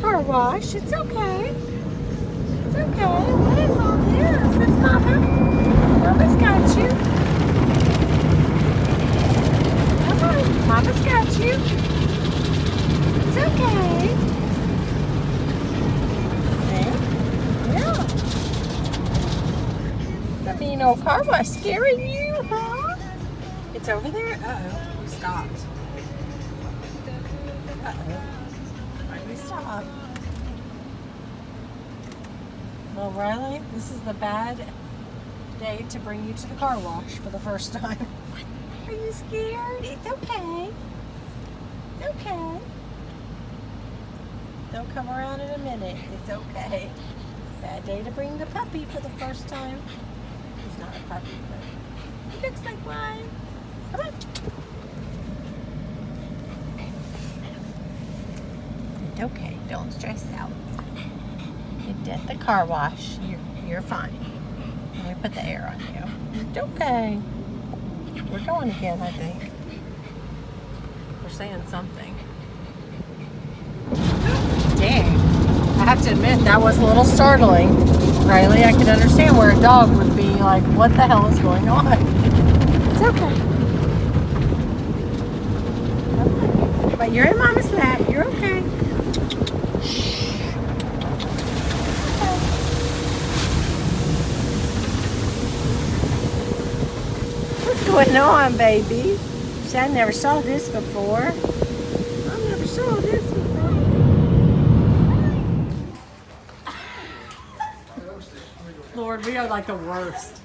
car wash. It's okay. It's okay. What is all this? It's Mama. Mama's got you. Come on. Mama's got you. It's okay. See? Yeah. The mean old car wash scaring you, huh? It's over there? Uh-oh. We stopped. Uh-oh. Why did we stop? Well, Riley, this is the bad day to bring you to the car wash for the first time. Are you scared? It's okay. It's okay. They'll come around in a minute. It's okay. Bad day to bring the puppy for the first time. He's not a puppy, but he looks like one. Come on. It's okay. Don't stress out. You did the car wash. You're fine. Let me put the air on you. It's okay. We're going again, I think. We're saying something. Dang. I have to admit, that was a little startling. Riley, I can understand where a dog would be like, what the hell is going on? It's okay. But you're in Mama's lap. You're okay. What's going on, baby? See, I never saw this before. I never saw this before. Lord, we are like the worst.